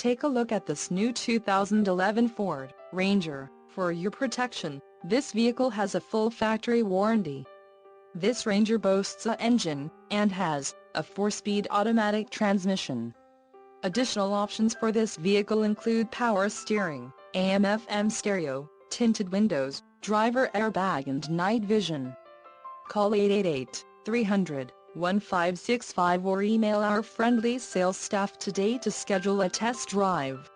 Take a look at this new 2011 Ford Ranger. For your protection, this vehicle has a full factory warranty. This Ranger boasts an engine, and has a 4-speed automatic transmission. Additional options for this vehicle include power steering, AM/FM stereo, tinted windows, driver airbag and night vision. Call 888-300-1565 or email our friendly sales staff today to schedule a test drive.